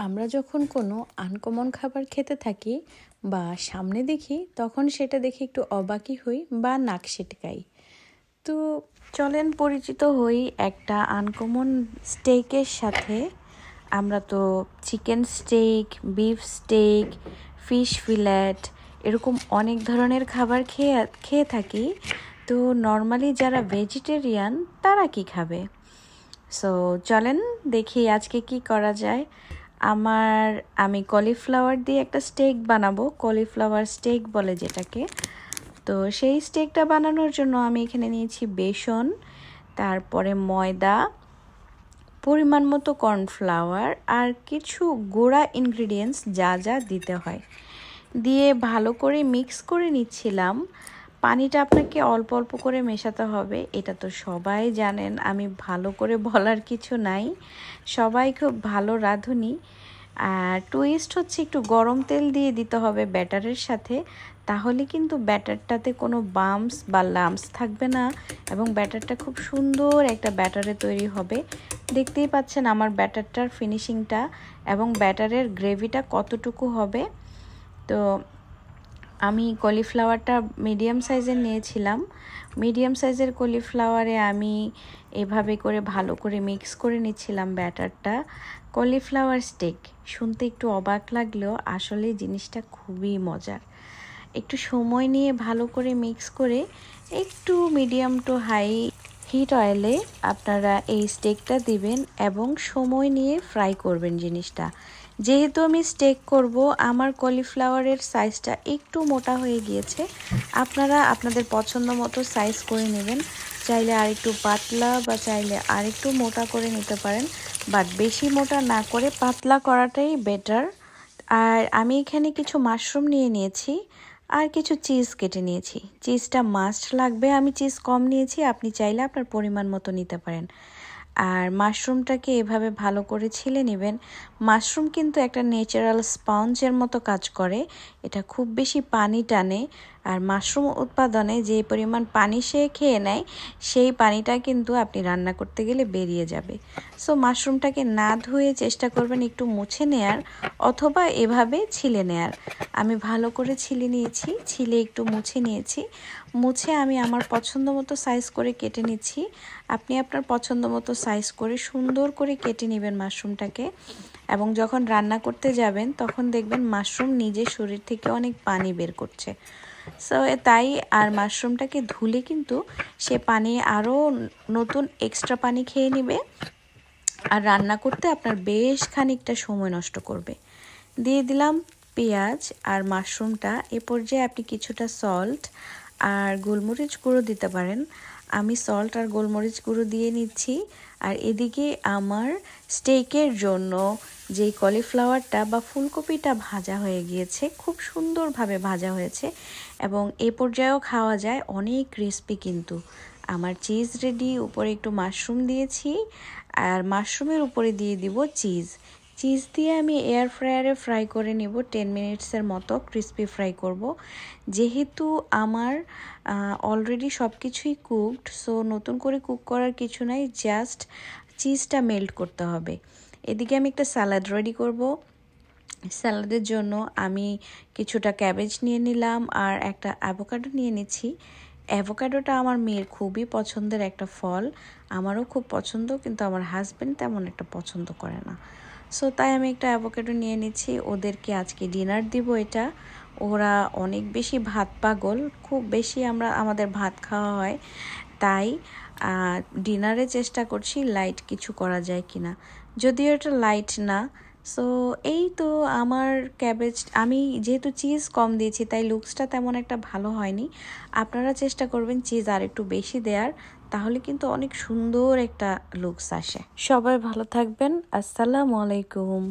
আমরা যখন কোনো আনকমন খাবার খেতে থাকি বা সামনে দেখি তখন সেটা দেখে একটু অবাকই হই বা নাক সিটকাই। তো চলেন পরিচিত হই একটা আনকমন স্টেকের সাথে। আমরা তো chicken stake, beef stake, fish fillet এরকম অনেক ধরনের খাবার খেয়ে থাকি। তো নর্মালি যারা ভেজিটেরিয়ান তারা কি খাবে? সো চলেন দেখি আজকে কি করা যায়। আমি কলিফ্লাওয়ার দিয়ে একটা স্টেক বানাবো, কলিফ্লাওয়ার স্টেক বলে যেটাকে। তো সেই স্টেকটা বানানোর জন্য আমি এখানে নিয়েছি বেসন, তারপরে ময়দা, পরিমাণ মতো কর্নফ্লাওয়ার আর কিছু গুঁড়া ইনগ্রিডিয়েন্টস যা যা দিতে হয় দিয়ে ভালো করে মিক্স করে নিচ্ছিলাম। পানিটা আপনাকে অল্প অল্প করে মেশাতে হবে, এটা তো সবাই জানেন, আমি ভালো করে বলার কিছু নাই, সবাই খুব ভালো রাঁধুনি। আর টুইস্ট হচ্ছে একটু গরম তেল দিয়ে দিতে হবে ব্যাটারের সাথে, তাহলে কিন্তু ব্যাটারটাতে কোনো বাম্পস বা লাম্পস থাকবে না এবং ব্যাটারটা খুব সুন্দর একটা ব্যাটারে তৈরি হবে। দেখতেই পাচ্ছেন আমার ব্যাটারটার ফিনিশিংটা এবং ব্যাটারের গ্রেভিটা কতটুকু হবে। তো আমি কলিফ্লাওয়ারটা মিডিয়াম সাইজের নিয়েছিলাম। মিডিয়াম সাইজের কলিফ্লাওয়ারে আমি এভাবে করে ভালো করে মিক্স করে নিচ্ছিলাম ব্যাটারটা। কলিফ্লাওয়ার স্টেক শুনতে একটু অবাক লাগলেও আসলে জিনিসটা খুবই মজার। একটু সময় নিয়ে ভালো করে মিক্স করে একটু মিডিয়াম টু হাই হিট অয়েলে আপনারা এই স্টেকটা দিবেন এবং সময় নিয়ে ফ্রাই করবেন জিনিসটা। যেহেতু আমি স্টেক করব, আমার কলিফ্লাওয়ারের সাইজটা একটু মোটা হয়ে গিয়েছে, আপনারা আপনাদের পছন্দ মতো সাইজ করে নেবেন। চাইলে আরেকটু পাতলা বা চাইলে আরেকটু মোটা করে নিতে পারেন, বাট বেশি মোটা না করে পাতলা করাটাই বেটার। আর আমি এখানে কিছু মাশরুম নিয়ে নিয়েছি আর কিছু চিজ কেটে নিয়েছি। চিজটা মাস্ট লাগবে, আমি চিজ কম নিয়েছি, আপনি চাইলে আপনার পরিমাণ মতো নিতে পারেন। আর মাশরুমটাকে এভাবে ভালো করে ছিলে নেবেন। মাশরুম কিন্তু একটা ন্যাচারাল স্পঞ্জের মতো কাজ করে, এটা খুব বেশি পানি টানে। আর মাশরুম উৎপাদনে যে পরিমাণ পানি সে খেয়ে নেয়, সেই পানিটা কিন্তু আপনি রান্না করতে গেলে বেরিয়ে যাবে। সো মাশরুমটাকে না ধুয়ে চেষ্টা করবেন একটু মুছে নেয়ার অথবা এভাবে ছিলে নেয়ার। আমি ভালো করে ছিলে নিয়েছি, ছিলে একটু মুছে নিয়েছি। মুছে আমি আমার পছন্দ মতো সাইজ করে কেটে নিচ্ছি। আপনি আপনার পছন্দ মতো সাইজ করে সুন্দর করে কেটে নেবেন মাশরুমটাকে। এবং যখন রান্না করতে যাবেন তখন দেখবেন মাশরুম নিজের শরীর থেকে অনেক পানি বের করছে। সো তাই আর মাশরুমটাকে ধুলে কিন্তু সে পানি আরও নতুন এক্সট্রা পানি খেয়ে নেবে আর রান্না করতে আপনার বেশ খানিকটা সময় নষ্ট করবে। দিয়ে দিলাম পেঁয়াজ আর মাশরুমটা। এ পর্যায়ে আপনি কিছুটা সল্ট আর গোলমরিচ গুঁড়ো দিতে পারেন। আমি সল্ট আর গোলমরিচ গুঁড়ো দিয়ে নিচ্ছি। আর এদিকে আমার স্টেকের জন্য যেই কলিফ্লাওয়ারটা বা ফুলকপিটা ভাজা হয়ে গিয়েছে, খুব সুন্দরভাবে ভাজা হয়েছে এবং এ পর্যায়েও খাওয়া যায়, অনেক ক্রিস্পি কিন্তু। আমার চিজ রেডি, উপরে একটু মাশরুম দিয়েছি আর মাশরুমের উপরে দিয়ে দিব চিজ। চিজ দিয়ে আমি এয়ার ফ্রায়ারে ফ্রাই করে নেব 10 মিনিটসের মতো, ক্রিস্পি ফ্রাই করব। যেহেতু আমার অলরেডি সব কিছুই কুকড, সো নতুন করে কুক করার কিছু নাই, জাস্ট চিজটা মেল্ট করতে হবে। এদিকে আমি একটা স্যালাড রেডি করব। স্যালাডের জন্য আমি কিছুটা ক্যাবেজ নিয়ে নিলাম আর একটা অ্যাভোকাডো নিয়ে নিচ্ছি। অ্যাভোকাডোটা আমার মেয়ের খুবই পছন্দের একটা ফল, আমারও খুব পছন্দ, কিন্তু আমার হাজব্যান্ড তেমন একটা পছন্দ করে না। সো তাই আমি একটা অ্যাভোকাডো নিয়ে নিচ্ছি। ওদেরকে আজকে ডিনার দিব এটা। ওরা অনেক বেশি ভাত পাগল, খুব বেশি আমাদের ভাত খাওয়া হয়, তাই ডিনারে চেষ্টা করছি লাইট কিছু করা যায় কিনা, যদিও এটা লাইট না। সো এই তো আমার ক্যাবেজ, আমি যেহেতু চিজ কম দিয়েছি তাই লুকসটা তেমন একটা ভালো হয়নি। আপনারা চেষ্টা করবেন চিজ আর একটু বেশি দেওয়ার, তাহলে কিন্তু অনেক সুন্দর একটা লুকস আসে। সবাই ভালো থাকবেন, আসসালামু আলাইকুম।